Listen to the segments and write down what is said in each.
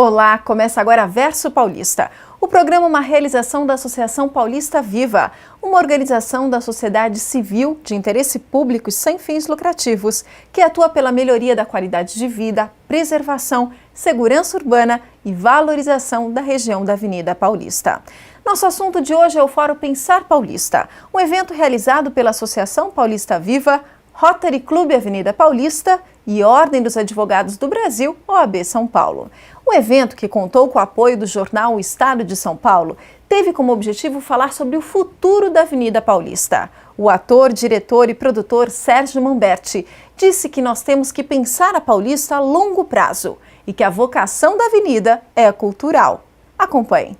Olá, começa agora Verso Paulista. O programa é uma realização da Associação Paulista Viva, uma organização da sociedade civil de interesse público e sem fins lucrativos, que atua pela melhoria da qualidade de vida, preservação, segurança urbana e valorização da região da Avenida Paulista. Nosso assunto de hoje é o Fórum Pensar Paulista, um evento realizado pela Associação Paulista Viva, Rotary Clube Avenida Paulista e Ordem dos Advogados do Brasil, OAB São Paulo. O evento, que contou com o apoio do jornal O Estado de São Paulo, teve como objetivo falar sobre o futuro da Avenida Paulista. O ator, diretor e produtor Sérgio Mamberti disse que nós temos que pensar a Paulista a longo prazo e que a vocação da avenida é cultural. Acompanhe.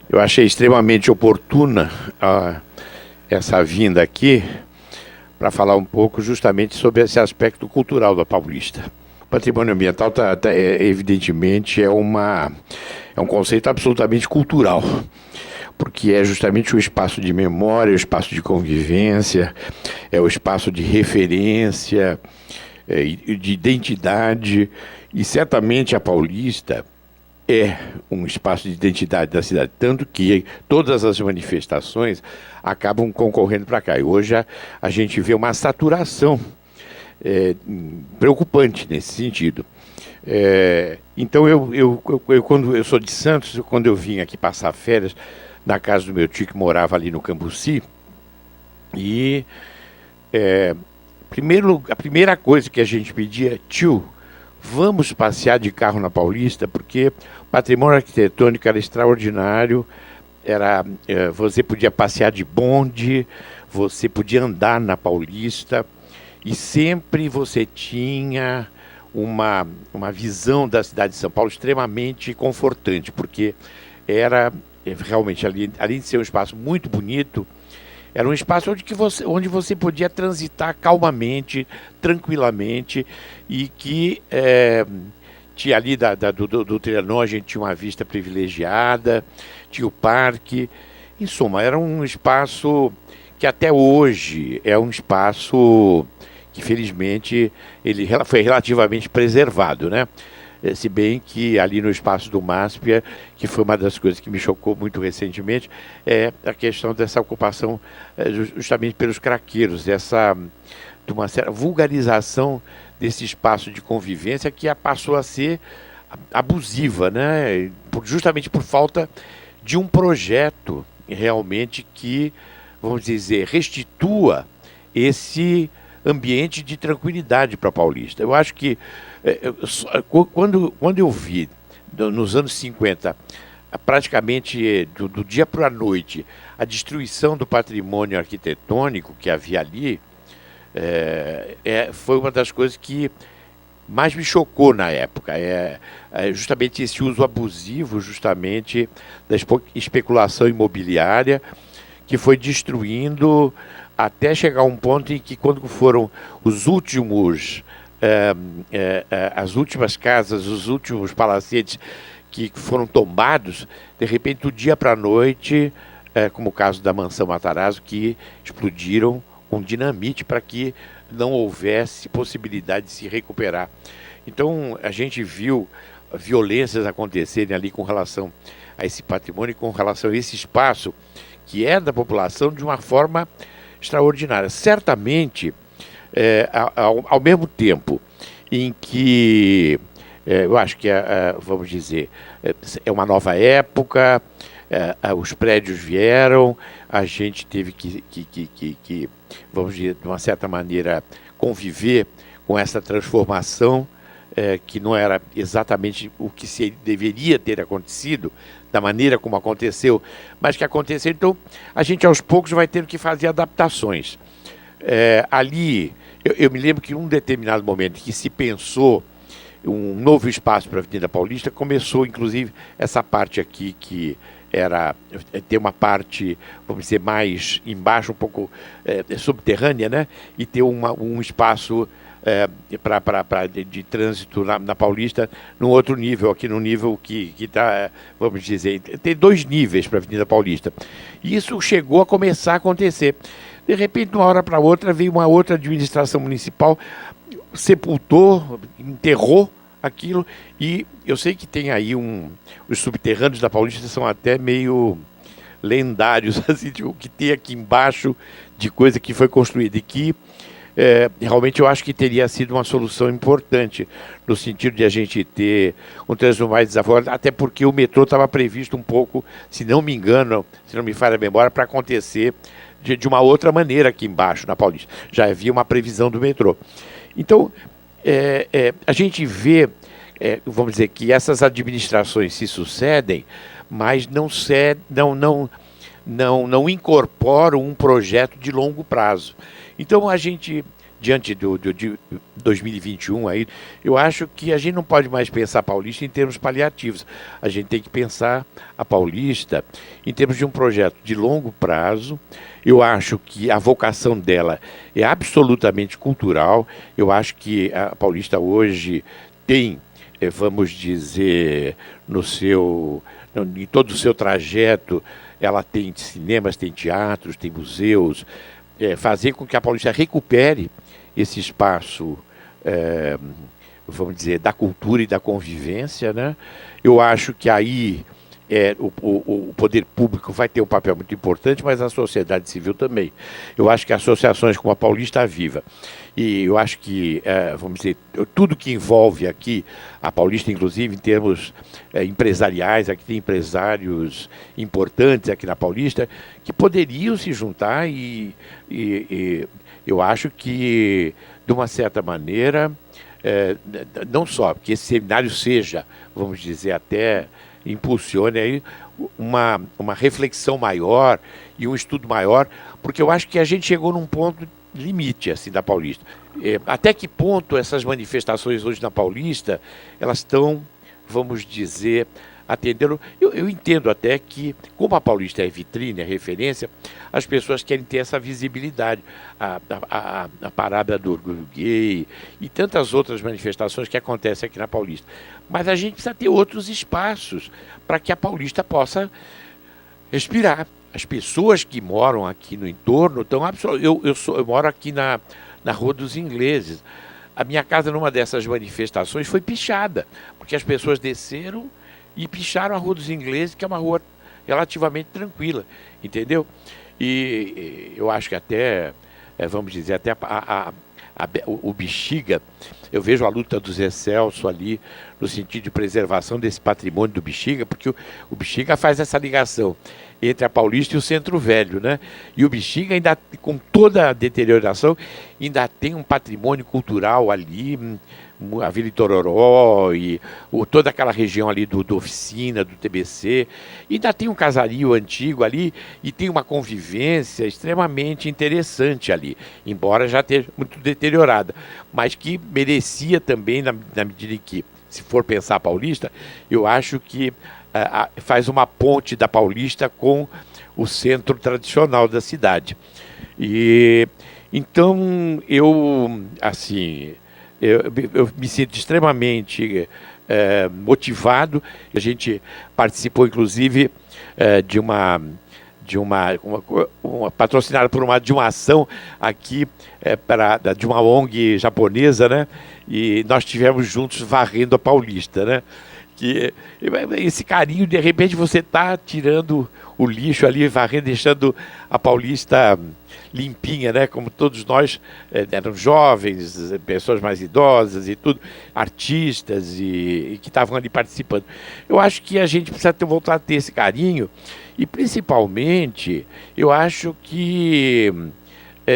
Eu achei extremamente oportuna essa vinda aqui para falar um pouco justamente sobre esse aspecto cultural da Paulista. O patrimônio ambiental, evidentemente, é um conceito absolutamente cultural, porque é justamente o espaço de memória, o espaço de convivência, é o espaço de referência, de identidade, e certamente a Paulista é um espaço de identidade da cidade, tanto que todas as manifestações acabam concorrendo para cá. E hoje a gente vê uma saturação preocupante nesse sentido. Então, quando eu sou de Santos, quando eu vim aqui passar férias na casa do meu tio que morava ali no Cambuci, e a primeira coisa que a gente pedia: tio, vamos passear de carro na Paulista, porque o patrimônio arquitetônico era extraordinário, você podia passear de bonde, você podia andar na Paulista, e sempre você tinha uma visão da cidade de São Paulo extremamente confortante, porque era realmente, além de ser um espaço muito bonito, era um espaço onde você podia transitar calmamente, tranquilamente, e que tinha ali do Trianon, a gente tinha uma vista privilegiada, tinha o parque. Em suma, era um espaço que até hoje é um espaço que, felizmente, ele foi relativamente preservado, né? Se bem que ali no espaço do MASP, que foi uma das coisas que me chocou muito recentemente, é a questão dessa ocupação justamente pelos craqueiros, de uma certa vulgarização desse espaço de convivência que passou a ser abusiva, né? Justamente por falta de um projeto realmente que, vamos dizer, restitua esse ambiente de tranquilidade para a Paulista. Eu acho que quando eu vi, nos anos 50, praticamente do dia para a noite, a destruição do patrimônio arquitetônico que havia ali, foi uma das coisas que mais me chocou na época. Justamente esse uso abusivo, justamente, da especulação imobiliária, que foi destruindo até chegar a um ponto em que, quando foram os últimos as últimas casas, os últimos palacetes que foram tombados, de repente, do dia para a noite, como o caso da Mansão Matarazzo, que explodiram com dinamite para que não houvesse possibilidade de se recuperar. Então, a gente viu violências acontecerem ali com relação a esse patrimônio, com relação a esse espaço que é da população, de uma forma extraordinária. Certamente, ao mesmo tempo em que eu acho que, vamos dizer, é uma nova época, os prédios vieram, a gente teve que, vamos dizer, de uma certa maneira, conviver com essa transformação, que não era exatamente o que deveria ter acontecido, da maneira como aconteceu, mas que aconteceu. Então, a gente aos poucos vai tendo que fazer adaptações. Ali, eu me lembro que em um determinado momento que se pensou um novo espaço para a Avenida Paulista, começou inclusive essa parte aqui, que era ter uma parte, vamos dizer, mais embaixo, um pouco subterrânea, né? E ter um espaço de trânsito na Paulista num outro nível, aqui no nível que está, vamos dizer, tem 2 níveis para a Avenida Paulista. E isso chegou a começar a acontecer. De repente, de uma hora para outra, veio uma outra administração municipal, sepultou, enterrou aquilo, e eu sei que tem aí os subterrâneos da Paulista são até meio lendários, assim, tipo, o que tem aqui embaixo de coisa que foi construída, e que realmente eu acho que teria sido uma solução importante, no sentido de a gente ter um trânsito mais desafogador, até porque o metrô estava previsto um pouco, se não me engano, se não me falha a memória, para acontecer de uma outra maneira aqui embaixo, na Paulista. Já havia uma previsão do metrô. Então, a gente vê, vamos dizer, que essas administrações se sucedem, mas não incorporam um projeto de longo prazo. Então, a gente, diante de 2021, aí, eu acho que a gente não pode mais pensar a Paulista em termos paliativos. A gente tem que pensar a Paulista em termos de um projeto de longo prazo. Eu acho que a vocação dela é absolutamente cultural. Eu acho que a Paulista hoje tem, vamos dizer, em todo o seu trajeto, ela tem cinemas, tem teatros, tem museus, fazer com que a Paulista recupere esse espaço, vamos dizer, da cultura e da convivência, né? Eu acho que aí o poder público vai ter um papel muito importante, mas a sociedade civil também. Eu acho que associações como a Paulista Viva, e eu acho que, vamos dizer, tudo que envolve aqui a Paulista, inclusive em termos empresariais, aqui tem empresários importantes aqui na Paulista, que poderiam se juntar e eu acho que, de uma certa maneira, não só que esse seminário seja, vamos dizer, até impulsione aí uma reflexão maior e um estudo maior, porque eu acho que a gente chegou num ponto limite assim da Paulista. Até que ponto essas manifestações hoje na Paulista, elas estão, vamos dizer, atendendo. Eu entendo até que, como a Paulista é vitrine, é referência, as pessoas querem ter essa visibilidade. A parada do orgulho gay e tantas outras manifestações que acontecem aqui na Paulista. Mas a gente precisa ter outros espaços para que a Paulista possa respirar. As pessoas que moram aqui no entorno estão absolutamente. Eu moro aqui na Rua dos Ingleses. A minha casa, numa dessas manifestações, foi pichada, porque as pessoas desceram e picharam a Rua dos Ingleses, que é uma rua relativamente tranquila, entendeu? E eu acho que até, vamos dizer, até o Bexiga, eu vejo a luta do Zé Celso ali, no sentido de preservação desse patrimônio do Bexiga, porque o Bexiga faz essa ligação entre a Paulista e o Centro Velho, né? E o Bexiga, ainda com toda a deterioração, ainda tem um patrimônio cultural ali, a Vila Itororó e toda aquela região ali do Oficina, do TBC, e ainda tem um casario antigo ali e tem uma convivência extremamente interessante ali, embora já esteja muito deteriorada, mas que merecia também, na medida em que, se for pensar a Paulista, eu acho que faz uma ponte da Paulista com o centro tradicional da cidade. E então eu me sinto extremamente motivado. A gente participou, inclusive, de uma patrocinada de uma ação aqui de uma ONG japonesa, né? E nós estivemos juntos varrendo a Paulista, né? Que esse carinho, de repente você está tirando o lixo ali, varrendo, deixando a Paulista limpinha, né? Como todos nós eram jovens, pessoas mais idosas e tudo, artistas e que estavam ali participando. Eu acho que a gente precisa voltar a ter esse carinho e, principalmente, eu acho que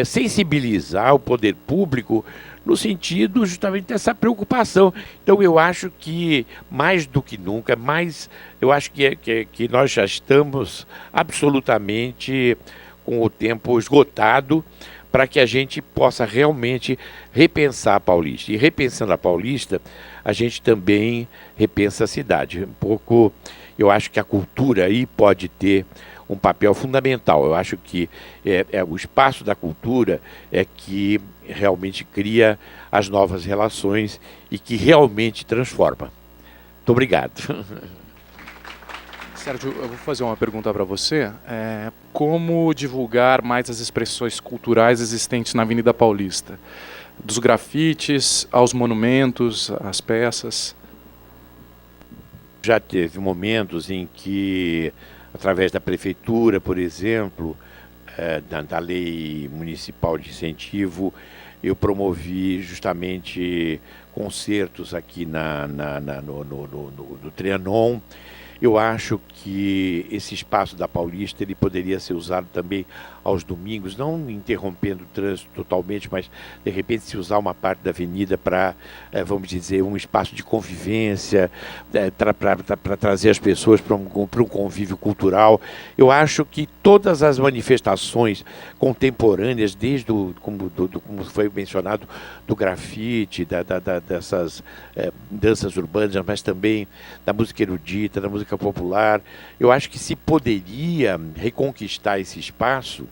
sensibilizar o poder público no sentido justamente dessa preocupação. Então eu acho que mais do que nunca, eu acho que nós já estamos absolutamente com o tempo esgotado para que a gente possa realmente repensar a Paulista. E repensando a Paulista, a gente também repensa a cidade. Um pouco, eu acho que a cultura aí pode ter um papel fundamental. Eu acho que o espaço da cultura é que realmente cria as novas relações e que realmente transforma. Muito obrigado. Sérgio, eu vou fazer uma pergunta para você. Como divulgar mais as expressões culturais existentes na Avenida Paulista? dos grafites aos monumentos, às peças? Já teve momentos em que, através da prefeitura, por exemplo, da lei municipal de incentivo, eu promovi justamente concertos aqui no Trianon. Eu acho que esse espaço da Paulista ele poderia ser usado também aos domingos, não interrompendo o trânsito totalmente, mas de repente se usar uma parte da avenida para, vamos dizer, um espaço de convivência, para trazer as pessoas para um convívio cultural. Eu acho que todas as manifestações contemporâneas, desde como foi mencionado, do grafite, dessas danças urbanas, mas também da música erudita, da música popular, eu acho que se poderia reconquistar esse espaço,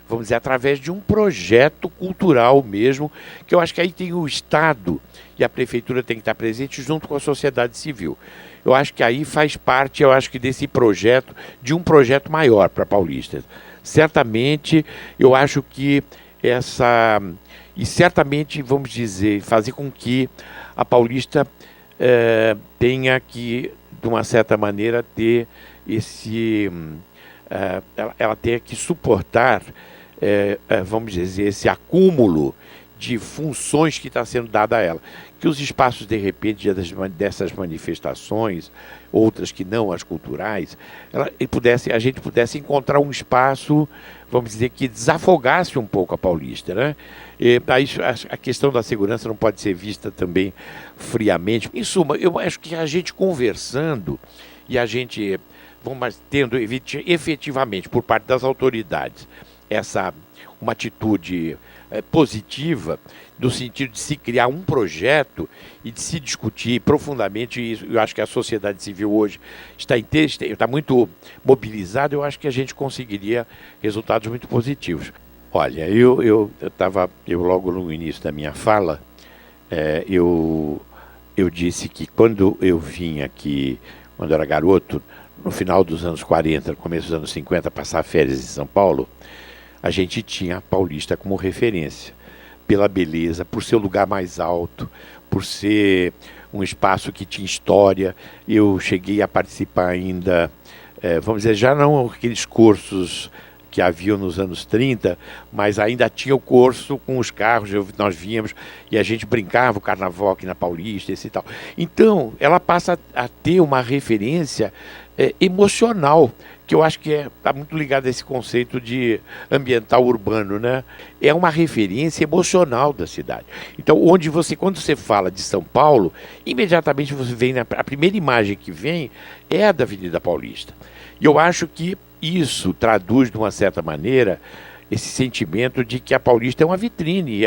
vamos dizer, através de um projeto cultural mesmo, que eu acho que aí tem o Estado e a Prefeitura tem que estar presente junto com a sociedade civil. Eu acho que aí faz parte, eu acho que desse projeto, de um projeto maior para Paulista. Certamente, eu acho que e certamente, vamos dizer, fazer com que a Paulista tenha que, de uma certa maneira, ter ela tenha que suportar, vamos dizer, esse acúmulo de funções que está sendo dada a ela. Que os espaços, de repente, dessas manifestações, outras que não as culturais, a gente pudesse encontrar um espaço, vamos dizer, que desafogasse um pouco a Paulista, né? A questão da segurança não pode ser vista também friamente. Em suma, eu acho que a gente conversando e a gente vamos tendo efetivamente por parte das autoridades uma atitude positiva, no sentido de se criar um projeto e de se discutir profundamente isso. Eu acho que a sociedade civil hoje está muito mobilizada, eu acho que a gente conseguiria resultados muito positivos. Olha, eu logo no início da minha fala, eu disse que quando eu vim aqui, quando eu era garoto, no final dos anos 40, começo dos anos 50, passar férias em São Paulo, a gente tinha a Paulista como referência, pela beleza, por ser o lugar mais alto, por ser um espaço que tinha história. Eu cheguei a participar ainda, vamos dizer, já não aqueles cursos que haviam nos anos 30, mas ainda tinha o curso com os carros, nós víamos e a gente brincava o carnaval aqui na Paulista, esse e tal. Então, ela passa a ter uma referência emocional, que eu acho que está muito ligado a esse conceito de ambiental urbano, né? É uma referência emocional da cidade. Então, quando você fala de São Paulo, imediatamente você vem, a primeira imagem que vem é a da Avenida Paulista. E eu acho que isso traduz, de uma certa maneira, esse sentimento de que a Paulista é uma vitrine.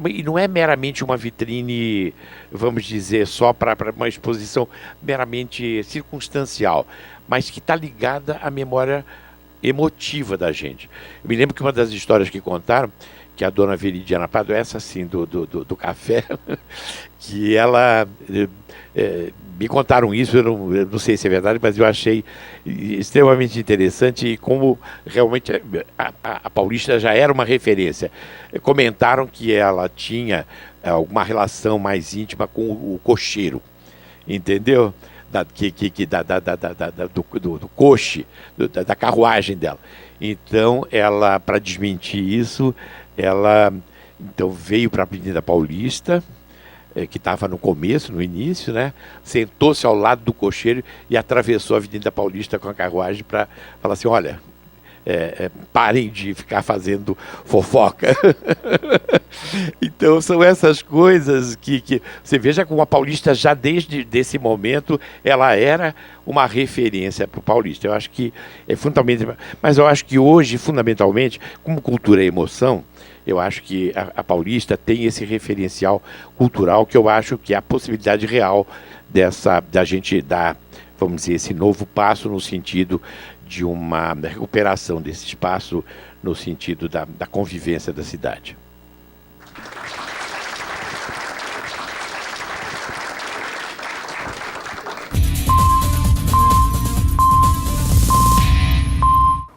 E não é meramente uma vitrine, vamos dizer, só para uma exposição meramente circunstancial, mas que está ligada à memória emotiva da gente. Eu me lembro que uma das histórias que contaram, que a dona Veridiana Prado, essa assim, do café, que ela... me contaram isso, eu não sei se é verdade, mas eu achei extremamente interessante e como realmente a Paulista já era uma referência. Comentaram que ela tinha alguma relação mais íntima com o cocheiro, entendeu? Do coche, da carruagem dela. Então, ela, para desmentir isso, ela então veio para a Avenida Paulista, que estava no começo, no início, né? Sentou-se ao lado do cocheiro e atravessou a Avenida Paulista com a carruagem para falar assim, olha, parem de ficar fazendo fofoca. Então são essas coisas que você veja como a Paulista já desde esse momento ela era uma referência para o paulista. Eu acho que é fundamental, mas eu acho que hoje fundamentalmente, como cultura e emoção, eu acho que a Paulista tem esse referencial cultural que eu acho que é a possibilidade real da gente dar, vamos dizer, esse novo passo no sentido de uma recuperação desse espaço, no sentido da convivência da cidade.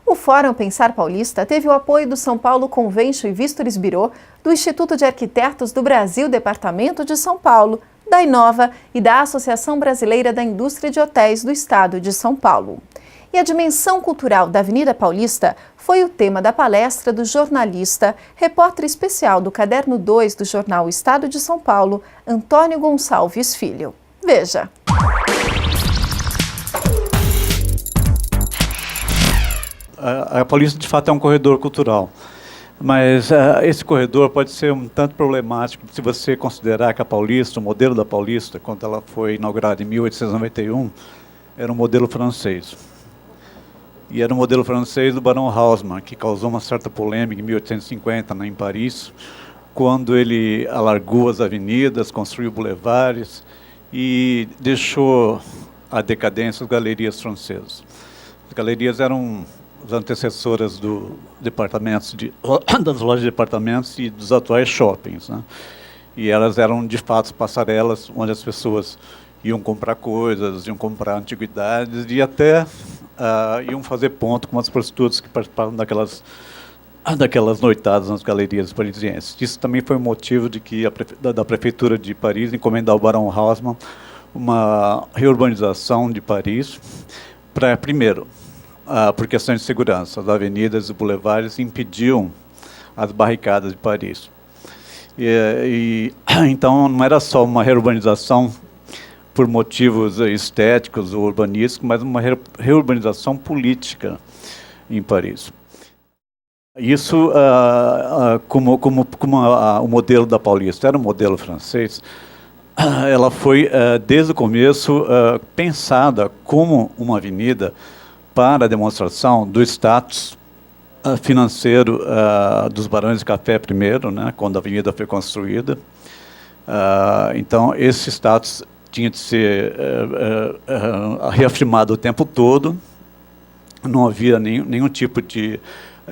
O Fórum Pensar Paulista teve o apoio do São Paulo Convention e Visitors Bureau, do Instituto de Arquitetos do Brasil, Departamento de São Paulo, da Inova e da Associação Brasileira da Indústria de Hotéis do Estado de São Paulo. E a dimensão cultural da Avenida Paulista foi o tema da palestra do jornalista, repórter especial do Caderno 2 do jornal Estado de São Paulo, Antônio Gonçalves Filho. Veja. A Paulista, de fato, é um corredor cultural, mas esse corredor pode ser um tanto problemático se você considerar que a Paulista, o modelo da Paulista, quando ela foi inaugurada em 1891, era um modelo francês. E era um modelo francês do Barão Haussmann, que causou uma certa polêmica em 1850, em Paris, quando ele alargou as avenidas, construiu bulevares e deixou a decadência as galerias francesas. As galerias eram as antecessoras dos departamentos das lojas de departamentos e dos atuais shoppings, né? E elas eram, de fato, passarelas onde as pessoas iam comprar coisas, iam comprar antiguidades e até iam fazer ponto com as prostitutas que participavam daquelas noitadas nas galerias parisienses. Isso também foi o motivo de que da Prefeitura de Paris encomendar ao Barão Haussmann uma reurbanização de Paris para, primeiro, por questões de segurança. As avenidas e boulevards impediam as barricadas de Paris. Então, não era só uma reurbanização por motivos estéticos ou urbanísticos, mas uma reurbanização política em Paris. Isso, como o modelo da Paulista era um modelo francês, ela foi, desde o começo, pensada como uma avenida para a demonstração do status financeiro dos Barões de Café primeiro, né, quando a avenida foi construída. Então, esse status tinha de ser reafirmado o tempo todo. Não havia nenhum tipo de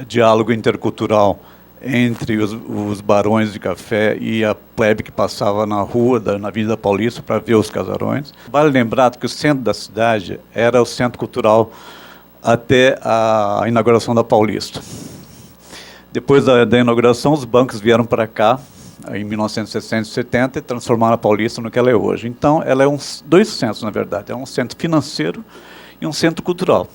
diálogo intercultural entre os barões de café e a plebe que passava na rua, na Avenida Paulista, para ver os casarões. Vale lembrar que o centro da cidade era o centro cultural até a inauguração da Paulista. Depois da inauguração, os bancos vieram para cá, em 1960 e 70, e transformaram a Paulista no que ela é hoje. Então, ela é dois centros, na verdade. É um centro financeiro e um centro cultural,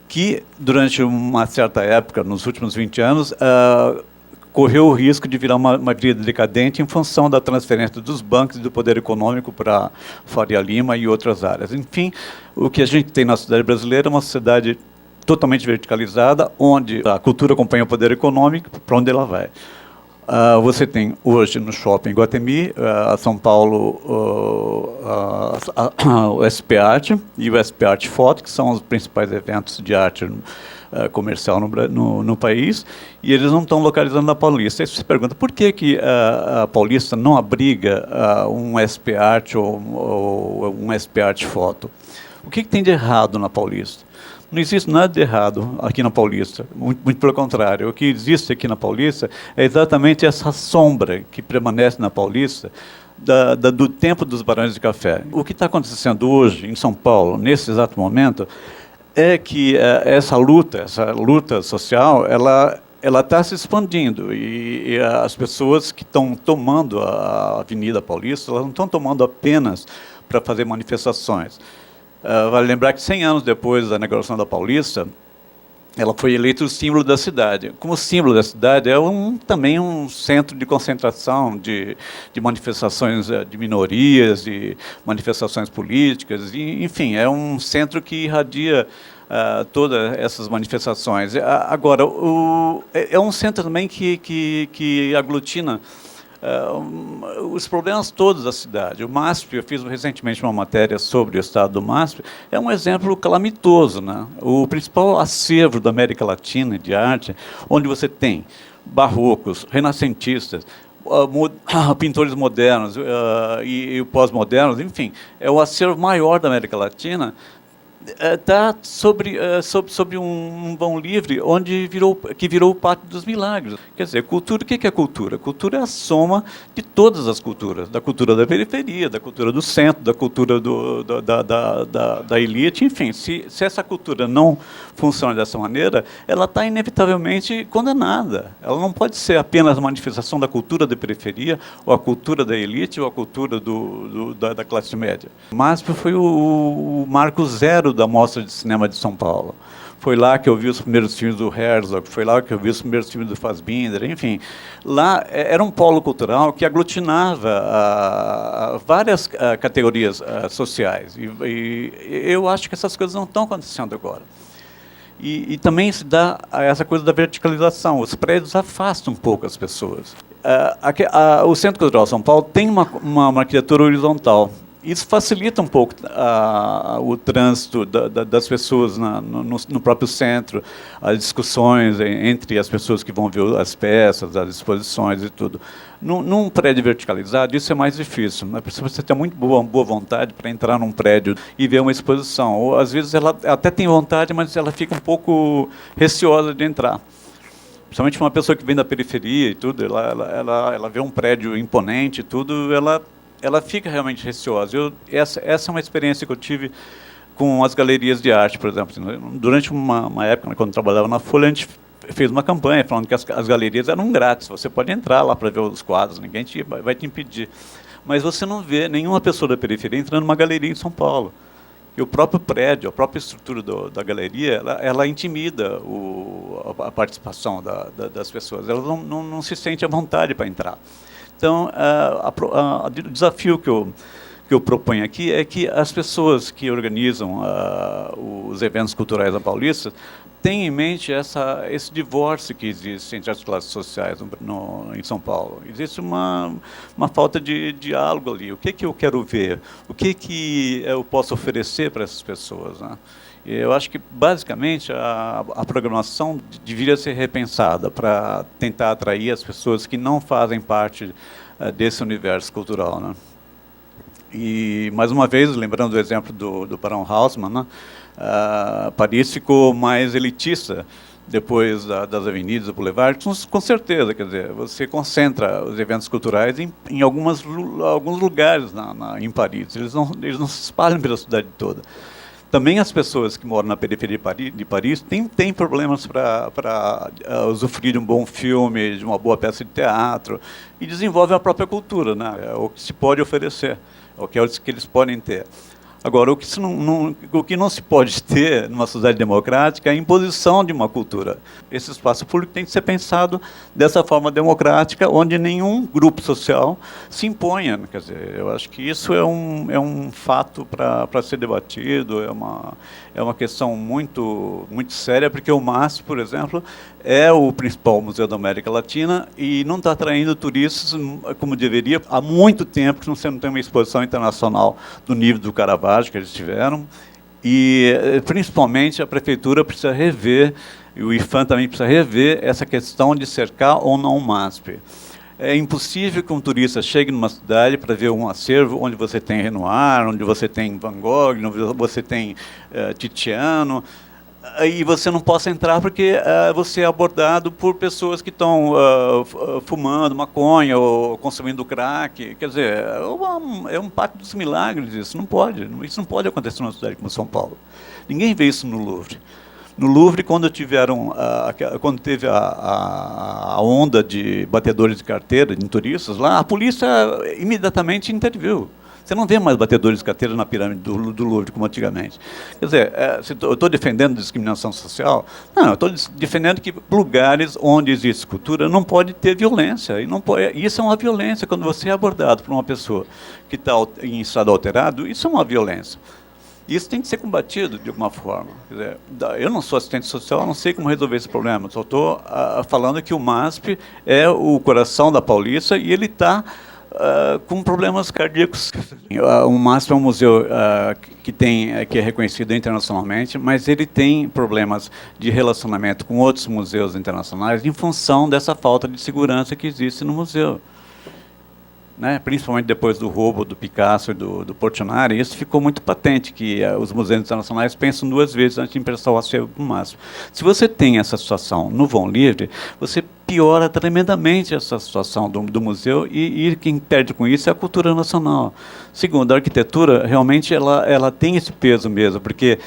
que, durante uma certa época, nos últimos 20 anos, correu o risco de virar uma vida decadente em função da transferência dos bancos e do poder econômico para Faria Lima e outras áreas. Enfim, o que a gente tem na sociedade brasileira é uma sociedade totalmente verticalizada, onde a cultura acompanha o poder econômico, para onde ela vai. Você tem hoje no Shopping Iguatemi, a São Paulo, o SP Art e o SP Art Foto, que são os principais eventos de arte comercial no país, e eles não estão localizando na Paulista. Aí você pergunta, por que a Paulista não abriga um SP Art ou um SP Art Foto? O que tem de errado na Paulista? Não existe nada de errado aqui na Paulista, muito pelo contrário. O que existe aqui na Paulista é exatamente essa sombra que permanece na Paulista do tempo dos Barões de Café. O que está acontecendo hoje em São Paulo, nesse exato momento, é que essa luta social, ela está se expandindo e as pessoas que estão tomando a Avenida Paulista, elas não estão tomando apenas para fazer manifestações. Vale lembrar que 100 anos depois da inauguração da Paulista, ela foi eleita o símbolo da cidade. Como símbolo da cidade, é também um centro de concentração de manifestações de minorias, de manifestações políticas, enfim, é um centro que irradia todas essas manifestações. Agora, é um centro também que aglutina os problemas todos da cidade. O MASP, eu fiz recentemente uma matéria sobre o estado do MASP, é um exemplo calamitoso, né? O principal acervo da América Latina de arte, onde você tem barrocos, renascentistas, pintores modernos e pós-modernos, enfim, é o acervo maior da América Latina, Está sobre um vão livre que virou o Pátio dos Milagres. Quer dizer, cultura, o que é cultura? Cultura é a soma de todas as culturas, da cultura da periferia, da cultura do centro, da cultura da elite, enfim. Se essa cultura não funciona dessa maneira, ela está inevitavelmente condenada. Ela não pode ser apenas a manifestação da cultura da periferia, ou a cultura da elite, ou a cultura da classe média. Mas foi o marco zero da Mostra de Cinema de São Paulo. Foi lá que eu vi os primeiros filmes do Herzog, foi lá que eu vi os primeiros filmes do Fassbinder, enfim. Lá era um polo cultural que aglutinava várias categorias sociais. E eu acho que essas coisas não estão acontecendo agora. E também se dá essa coisa da verticalização. Os prédios afastam um pouco as pessoas. O Centro Cultural São Paulo tem uma arquitetura horizontal. Isso facilita um pouco o trânsito das pessoas no próprio centro, as discussões entre as pessoas que vão ver as peças, as exposições e tudo. Num prédio verticalizado, isso é mais difícil. É preciso você ter muito boa vontade para entrar num prédio e ver uma exposição. Ou, às vezes, ela até tem vontade, mas ela fica um pouco receosa de entrar. Principalmente uma pessoa que vem da periferia e tudo, ela vê um prédio imponente e tudo, ela fica realmente receosa. Essa é uma experiência que eu tive com as galerias de arte, por exemplo. Durante uma época, quando eu trabalhava na Folha, a gente fez uma campanha falando que as galerias eram grátis. Você pode entrar lá para ver os quadros, ninguém vai te impedir. Mas você não vê nenhuma pessoa da periferia entrando numa galeria em São Paulo. E o próprio prédio, a própria estrutura da galeria, ela intimida a participação das pessoas. Elas não se sentem à vontade para entrar. Então, o desafio que eu proponho aqui é que as pessoas que organizam os eventos culturais da Paulista tenham em mente esse divórcio que existe entre as classes sociais em São Paulo. Existe uma falta de diálogo ali. O que eu quero ver? O que eu posso oferecer para essas pessoas, né? Eu acho que, basicamente, a programação deveria ser repensada para tentar atrair as pessoas que não fazem parte desse universo cultural, né? E, mais uma vez, lembrando o exemplo do Barão Haussmann, né? Paris ficou mais elitista depois das avenidas, do boulevard, com certeza. Quer dizer, você concentra os eventos culturais em alguns lugares em Paris. Eles não se espalham pela cidade toda. Também as pessoas que moram na periferia de Paris têm problemas para usufruir de um bom filme, de uma boa peça de teatro, e desenvolvem a própria cultura, né? É o que se pode oferecer, é o que eles podem ter. Agora, o que não se pode ter numa sociedade democrática é a imposição de uma cultura. Esse espaço público tem que ser pensado dessa forma democrática, onde nenhum grupo social se imponha. Quer dizer, eu acho que isso é um fato para ser debatido, é uma questão muito, muito séria, porque o MASP, por exemplo, é o principal museu da América Latina e não está atraindo turistas como deveria. Há muito tempo que você não tem uma exposição internacional do nível do Caravaggio que eles tiveram, e principalmente a prefeitura precisa rever, e o IPHAN também precisa rever essa questão de cercar ou não o MASP. É impossível que um turista chegue numa cidade para ver um acervo onde você tem Renoir, onde você tem Van Gogh, onde você tem Tiziano, e você não possa entrar porque você é abordado por pessoas que estão fumando maconha ou consumindo crack. Quer dizer, é um pacto dos milagres isso. Isso não pode acontecer numa cidade como São Paulo. Ninguém vê isso no Louvre. No Louvre, quando teve a onda de batedores de carteira, de turistas, lá a polícia imediatamente interviu. Você não vê mais batedores de carteira na pirâmide do Louvre, como antigamente. Quer dizer, eu estou defendendo discriminação social? Não, eu estou defendendo que lugares onde existe cultura não pode ter violência. Isso é uma violência. Quando você é abordado por uma pessoa que está em estado alterado, isso é uma violência. Isso tem que ser combatido de alguma forma. Quer dizer, eu não sou assistente social, não sei como resolver esse problema. Só estou falando que o MASP é o coração da Paulista e ele está com problemas cardíacos. O MASP é um museu que é reconhecido internacionalmente, mas ele tem problemas de relacionamento com outros museus internacionais em função dessa falta de segurança que existe no museu. né, principalmente depois do roubo do Picasso e do Portinari, isso ficou muito patente, que os museus internacionais pensam 2 vezes antes de emprestar o acervo para o máximo. Se você tem essa situação no vão livre, você piora tremendamente essa situação do museu e quem perde com isso é a cultura nacional. Segundo, a arquitetura realmente ela tem esse peso mesmo, porque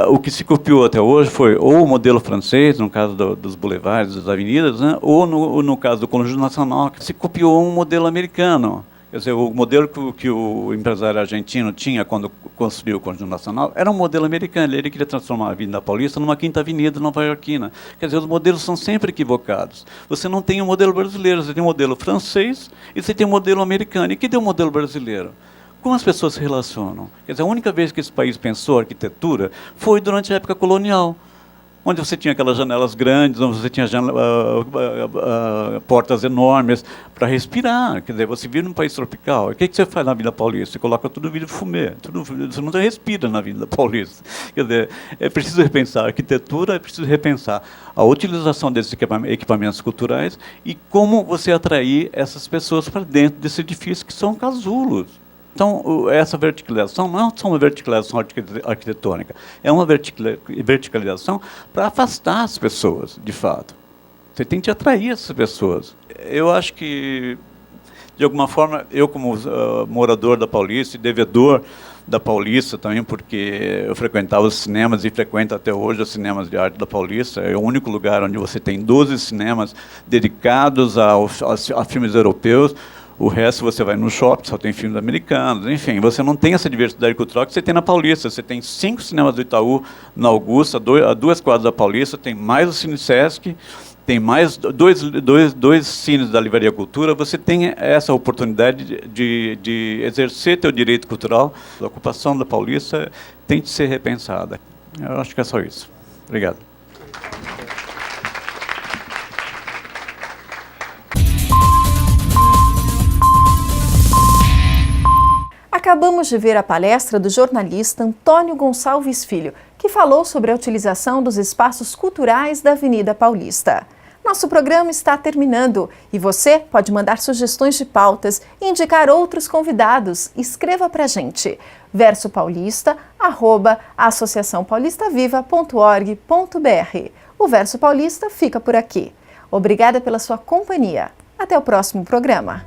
o que se copiou até hoje foi ou o modelo francês, no caso dos boulevards, das avenidas, né, ou no caso do Conjunto Nacional, que se copiou um modelo americano. Quer dizer, o modelo que o empresário argentino tinha quando construiu o Conjunto Nacional era um modelo americano. Ele queria transformar a Avenida Paulista numa quinta avenida nova-iorquina. Quer dizer, os modelos são sempre equivocados. Você não tem um modelo brasileiro, você tem um modelo francês e você tem um modelo americano. E que deu um modelo brasileiro? Como as pessoas se relacionam? Quer dizer, a única vez que esse país pensou arquitetura foi durante a época colonial, onde você tinha aquelas janelas grandes, onde você tinha portas enormes para respirar. Quer dizer, você vive num país tropical. O que você faz na Avenida Paulista? Você coloca tudo vidro fumê. Você não respira na Avenida Paulista. Quer dizer, é preciso repensar a arquitetura, é preciso repensar a utilização desses equipamentos culturais e como você atrair essas pessoas para dentro desse edifício, que são casulos. Então, essa verticalização não é só uma verticalização arquitetônica, é uma verticalização para afastar as pessoas, de fato. Você tem que atrair essas pessoas. Eu acho que, de alguma forma, eu como morador da Paulista e devedor da Paulista também, porque eu frequentava os cinemas e frequento até hoje os cinemas de arte da Paulista, é o único lugar onde você tem 12 cinemas dedicados a filmes europeus. O resto você vai no shopping, só tem filmes americanos, enfim, você não tem essa diversidade cultural que você tem na Paulista. Você tem 5 cinemas do Itaú na Augusta, a 2 quadras da Paulista, tem mais o Cine Sesc, tem mais dois cines da Livraria Cultura. Você tem essa oportunidade de exercer teu direito cultural. A ocupação da Paulista tem que ser repensada. Eu acho que é só isso. Obrigado. Acabamos de ver a palestra do jornalista Antônio Gonçalves Filho, que falou sobre a utilização dos espaços culturais da Avenida Paulista. Nosso programa está terminando e você pode mandar sugestões de pautas e indicar outros convidados. Escreva para a gente, versopaulista@associaçãopaulistaviva.org.br. O Verso Paulista fica por aqui. Obrigada pela sua companhia. Até o próximo programa.